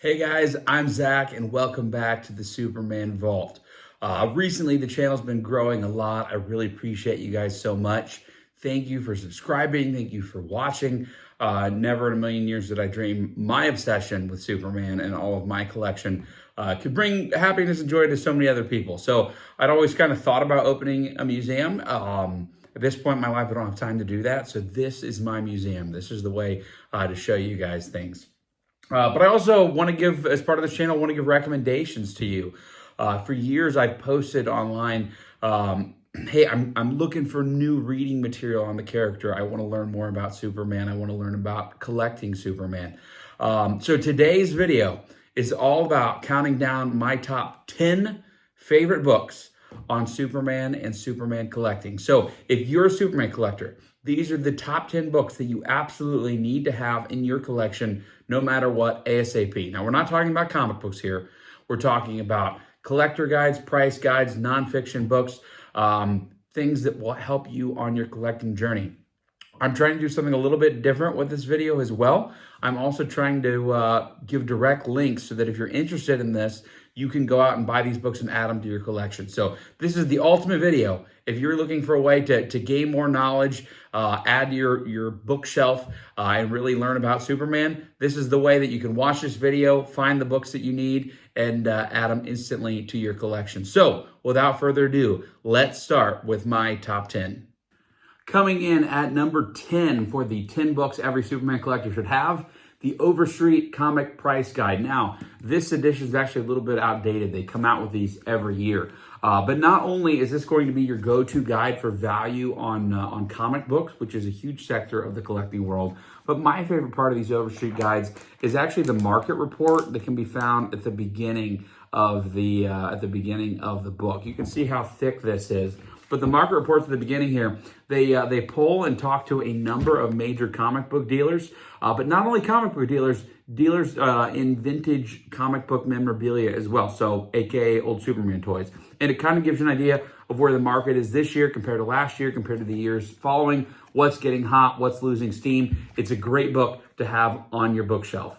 Hey guys, I'm Zach and welcome back to the Superman Vault. Recently, the channel's been growing a lot. I really appreciate you guys so much. Thank you for subscribing. Thank you for watching. Never in a million years did I dream my obsession with Superman and all of my collection could bring happiness and joy to so many other people. So I'd always kind of thought about opening a museum. At this point in my life, I don't have time to do that. So this is my museum. This is the way to show you guys things. But I also want to give, as part of this channel, I want to give recommendations to you. For years, I've posted online, hey, I'm looking for new reading material on the character. I want to learn more about Superman. I want to learn about collecting Superman. So today's video is all about counting down my top 10 favorite books on Superman and Superman collecting. So if you're a Superman collector, these are the top 10 books that you absolutely need to have in your collection, no matter what, ASAP. Now, we're not talking about comic books here. We're talking about collector guides, price guides, nonfiction books, things that will help you on your collecting journey. I'm trying to do something a little bit different with this video as well. I'm also trying to give direct links so that if you're interested in this, you can go out and buy these books and add them to your collection. So this is the ultimate video. If you're looking for a way to gain more knowledge, add to your bookshelf, and really learn about Superman, this is the way that you can watch this video, find the books that you need, and add them instantly to your collection. So without further ado, let's start with my top 10. Coming in at number 10 for the 10 books every Superman collector should have, the Overstreet Comic Price Guide. Now, this edition is actually a little bit outdated. They come out with these every year. But not only is this going to be your go-to guide for value on comic books, which is a huge sector of the collecting world, but my favorite part of these Overstreet guides is actually the market report that can be found at the beginning of the book. You can see how thick this is. But the market reports at the beginning here, they poll and talk to a number of major comic book dealers, but not only comic book dealers in vintage comic book memorabilia as well, so aka old Superman toys. And it kind of gives you an idea of where the market is this year compared to last year, compared to the years following, what's getting hot, what's losing steam. It's a great book to have on your bookshelf.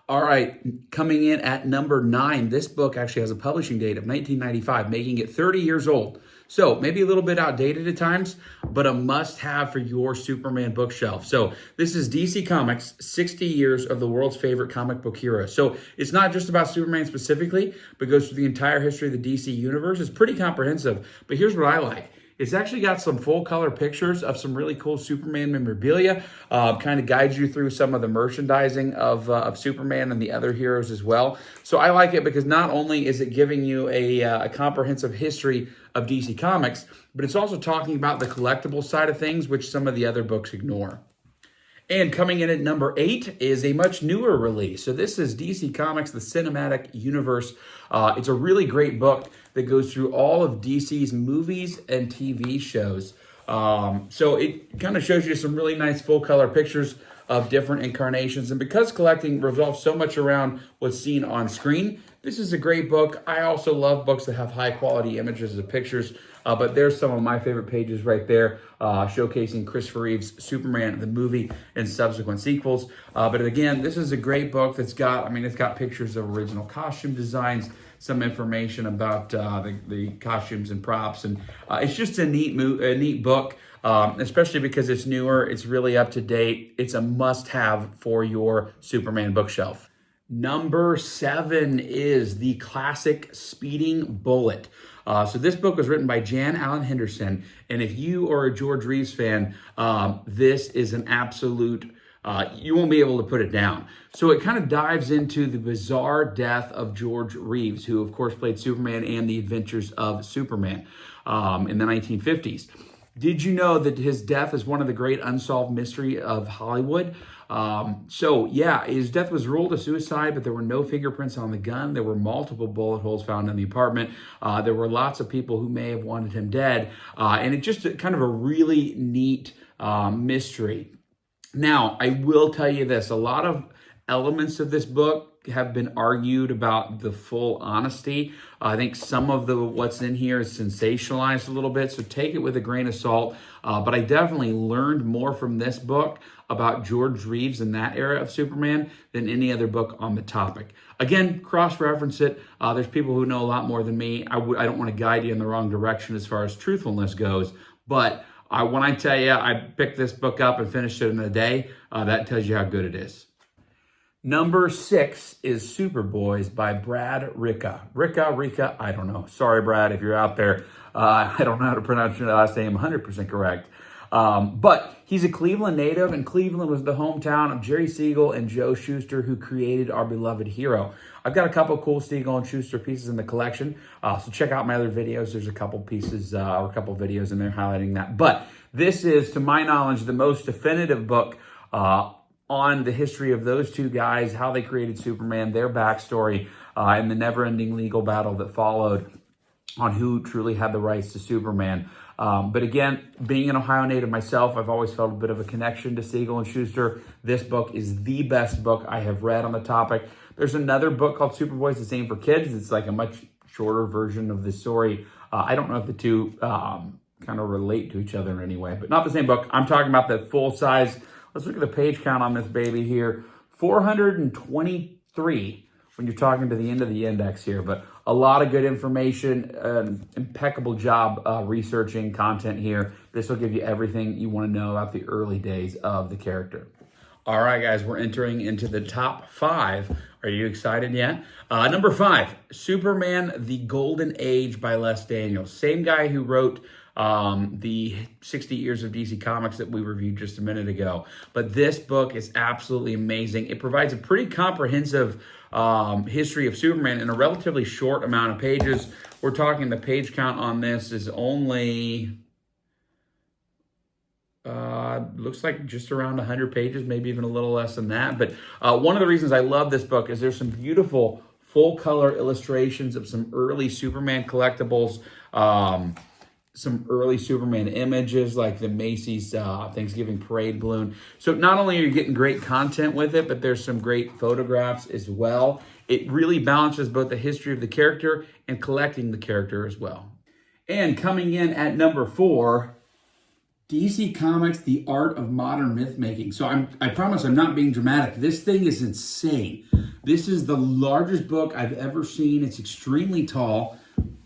All right, coming in at number 9, this book actually has a publishing date of 1995, making it 30 years old. So maybe a little bit outdated at times, but a must-have for your Superman bookshelf. So this is DC Comics, 60 Years of the World's Favorite Comic Book Heroes. So it's not just about Superman specifically, but goes through the entire history of the DC universe. It's pretty comprehensive, but here's what I like. It's actually got some full color pictures of some really cool Superman memorabilia, kind of guides you through some of the merchandising of Superman and the other heroes as well. So I like it because not only is it giving you a comprehensive history of DC Comics, but it's also talking about the collectible side of things, which some of the other books ignore. And coming in at number 8 is a much newer release. So this is DC Comics, The Cinematic Universe. It's a really great book that goes through all of DC's movies and TV shows. So it kind of shows you some really nice full color pictures of different incarnations. And because collecting revolves so much around what's seen on screen, this is a great book. I also love books that have high quality images of pictures, but there's some of my favorite pages right there, showcasing Christopher Reeve's Superman, the movie, and subsequent sequels. But again, this is a great book that's got, it's got pictures of original costume designs, some information about the costumes and props, and it's just a neat book, especially because it's newer, it's really up to date. It's a must-have for your Superman bookshelf. Number 7 is the classic Speeding Bullet. So this book was written by Jan Allen Henderson, and if you are a George Reeves fan, this is an absolute, you won't be able to put it down. So it kind of dives into the bizarre death of George Reeves, who of course played Superman and the Adventures of Superman in the 1950s. Did you know that his death is one of the great unsolved mystery of Hollywood? So yeah, his death was ruled a suicide, but there were no fingerprints on the gun. There were multiple bullet holes found in the apartment. There were lots of people who may have wanted him dead. And it's just kind of a really neat mystery. Now, I will tell you this, a lot of Elements of this book have been argued about the full honesty. I think some of what's in here is sensationalized a little bit, so take it with a grain of salt. But I definitely learned more from this book about George Reeves and that era of Superman than any other book on the topic. Again, cross-reference it. There's people who know a lot more than me. I don't want to guide you in the wrong direction as far as truthfulness goes, but when I tell you I picked this book up and finished it in a day, that tells you how good it is. Number 6 is Superboys by Brad Ricca. Ricca, I don't know. Sorry, Brad, if you're out there. I don't know how to pronounce your last name 100% correct. But he's a Cleveland native, and Cleveland was the hometown of Jerry Siegel and Joe Shuster, who created our beloved hero. I've got a couple cool Siegel and Shuster pieces in the collection, so check out my other videos. There's a couple pieces or a couple videos in there highlighting that. But this is, to my knowledge, the most definitive book on the history of those two guys, how they created Superman, their backstory, and the never-ending legal battle that followed on who truly had the rights to Superman. But again, being an Ohio native myself, I've always felt a bit of a connection to Siegel and Shuster. This book is the best book I have read on the topic. There's another book called Superboys that's aimed for kids. It's like a much shorter version of the story. I don't know if the two kind of relate to each other in any way, but not the same book. I'm talking about the full size. Let's look at the page count on this baby here. 423 when you're talking to the end of the index here, but a lot of good information, impeccable job researching content here. This will give you everything you want to know about the early days of the character. All right, guys, we're entering into the top 5. Are you excited yet? Number 5, Superman, The Golden Age by Les Daniels. Same guy who wrote the 60 Years of DC Comics that we reviewed just a minute ago. But this book is absolutely amazing. It provides a pretty comprehensive history of Superman in a relatively short amount of pages. We're talking the page count on this is only, looks like just around 100 pages, maybe even a little less than that. But one of the reasons I love this book is there's some beautiful full-color illustrations of some early Superman collectibles, some early Superman images like the Macy's Thanksgiving Parade balloon. So not only are you getting great content with it, but there's some great photographs as well. It really balances both the history of the character and collecting the character as well. And coming in at number 4, DC Comics, The Art of Modern Mythmaking. So I promise I'm not being dramatic. This thing is insane. This is the largest book I've ever seen. It's extremely tall.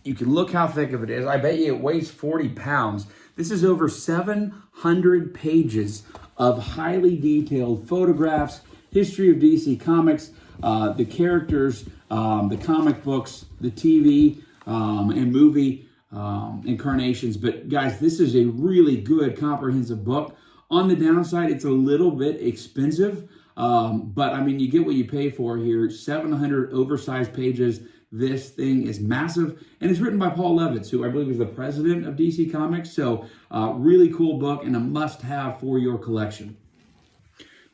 You can look how thick of it is. I bet you it weighs 40 pounds. This is over 700 pages of highly detailed photographs, history of DC Comics, the characters, the comic books, the TV and movie incarnations. But guys, this is a really good comprehensive book. On the downside, it's a little bit expensive, but I mean, you get what you pay for here. 700 oversized pages. This thing is massive, and it's written by Paul Levitz, who I believe is the president of DC Comics. So really cool book and a must-have for your collection.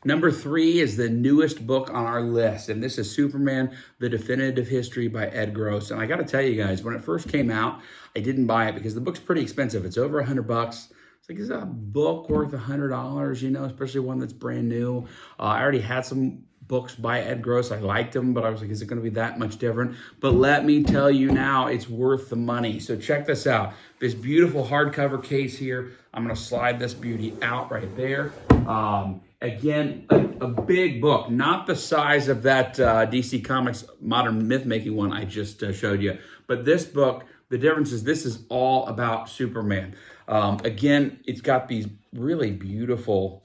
Number 3 is the newest book on our list, and this is Superman, The Definitive History by Ed Gross. And I got to tell you guys, when it first came out, I didn't buy it because the book's pretty expensive. It's over $100. It's like, is a book worth $100, you know, especially one that's brand new? I already had some books by Ed Gross. I liked them, but I was like, is it going to be that much different? But let me tell you now, it's worth the money. So check this out. This beautiful hardcover case here. I'm going to slide this beauty out right there. Again, a big book, not the size of that DC Comics Modern Mythmaking one I just showed you. But this book, the difference is this is all about Superman. Again, it's got these really beautiful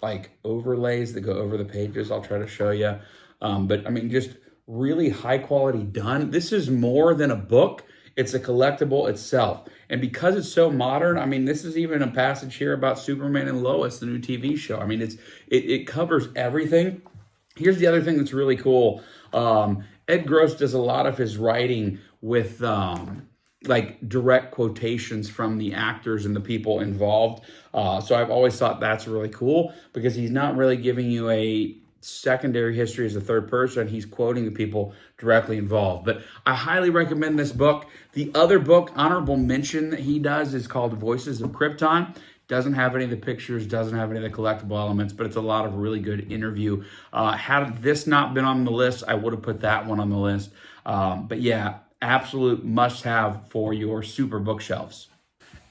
like overlays that go over the pages. I'll try to show you. But I mean, just really high quality done. This is more than a book. It's a collectible itself. And because it's so modern, I mean, this is even a passage here about Superman and Lois, the new TV show. I mean, it covers everything. Here's the other thing that's really cool. Ed Gross does a lot of his writing with like direct quotations from the actors and the people involved. So I've always thought that's really cool because he's not really giving you a secondary history as a third person. He's quoting the people directly involved. But I highly recommend this book. The other book, honorable mention, that he does is called Voices of Krypton. Doesn't have any of the pictures, doesn't have any of the collectible elements, but it's a lot of really good interview. Had this not been on the list, I would have put that one on the list. But yeah, absolute must-have for your super bookshelves.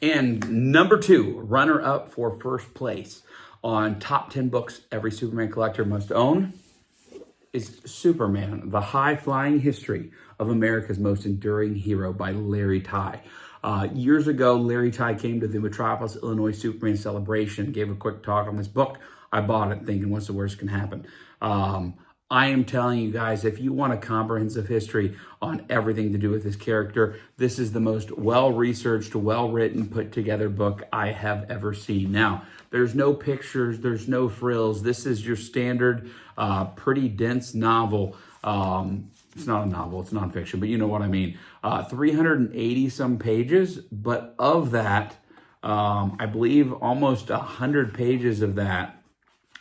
And number 2, runner-up for first place on top 10 books every Superman collector must own is Superman, The High-Flying History of America's Most Enduring Hero by Larry Ty. Years ago, Larry Ty came to the Metropolis, Illinois Superman celebration, gave a quick talk on this book. I bought it thinking, what's the worst can happen? I am telling you guys, if you want a comprehensive history on everything to do with this character, this is the most well-researched, well-written, put-together book I have ever seen. Now, there's no pictures, there's no frills. This is your standard, pretty dense novel. It's not a novel, it's nonfiction, but you know what I mean. 380 some pages, but of that, I believe almost 100 pages of that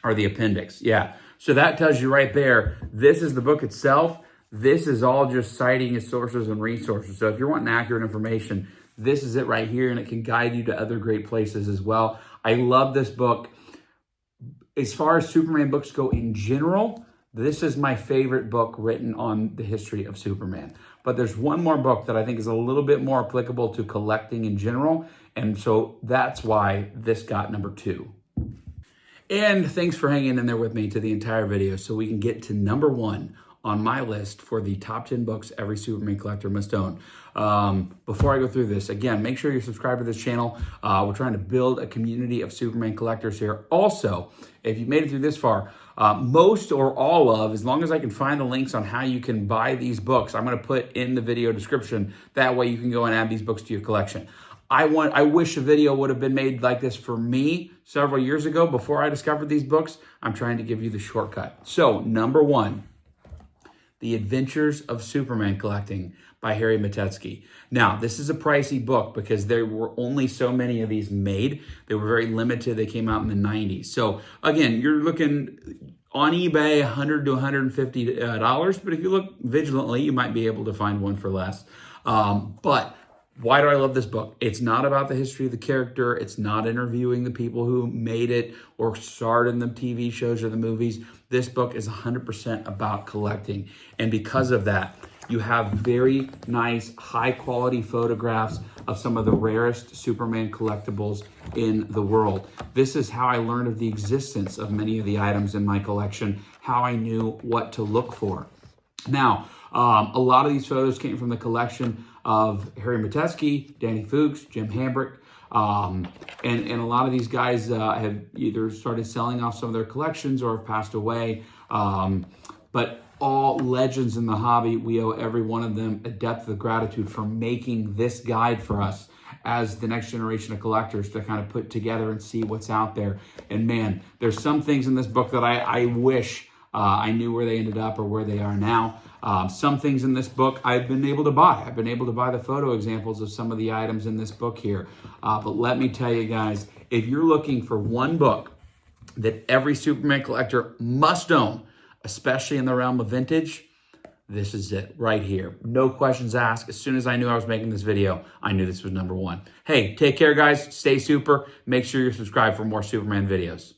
are the appendix. Yeah. So that tells you right there, this is the book itself. This is all just citing his sources and resources. So if you're wanting accurate information, this is it right here, and it can guide you to other great places as well. I love this book. As far as Superman books go in general, this is my favorite book written on the history of Superman. But there's one more book that I think is a little bit more applicable to collecting in general, and so that's why this got number 2. And thanks for hanging in there with me to the entire video so we can get to number 1 on my list for the top 10 books every Superman collector must own. Before I go through this, again, make sure you're subscribed to this channel. We're trying to build a community of Superman collectors here. Also, if you made it through this far, most or all of, as long as I can find the links on how you can buy these books, I'm going to put in the video description. That way you can go and add these books to your collection. I wish a video would have been made like this for me several years ago before I discovered these books. I'm trying to give you the shortcut. So, number 1, The Adventures of Superman Collecting by Harry Metetsky. Now, this is a pricey book because there were only so many of these made. They were very limited. They came out in the 90s. So, again, you're looking on eBay, $100 to $150, but if you look vigilantly, you might be able to find one for less. But why do I love this book? It's not about the history of the character. It's not interviewing the people who made it or starred in the TV shows or the movies. This book is 100% about collecting. And because of that, you have very nice, high-quality photographs of some of the rarest Superman collectibles in the world. This is how I learned of the existence of many of the items in my collection, how I knew what to look for. Now, a lot of these photos came from the collection of Harry Metetsky, Danny Fuchs, Jim Hambrick, and a lot of these guys have either started selling off some of their collections or have passed away. But all legends in the hobby, we owe every one of them a depth of gratitude for making this guide for us as the next generation of collectors to kind of put together and see what's out there. And man, there's some things in this book that I wish I knew where they ended up or where they are now. Some things in this book I've been able to buy. I've been able to buy the photo examples of some of the items in this book here. But let me tell you guys, if you're looking for one book that every Superman collector must own, especially in the realm of vintage, this is it right here. No questions asked. As soon as I knew I was making this video, I knew this was number 1. Hey, take care, guys. Stay super. Make sure you're subscribed for more Superman videos.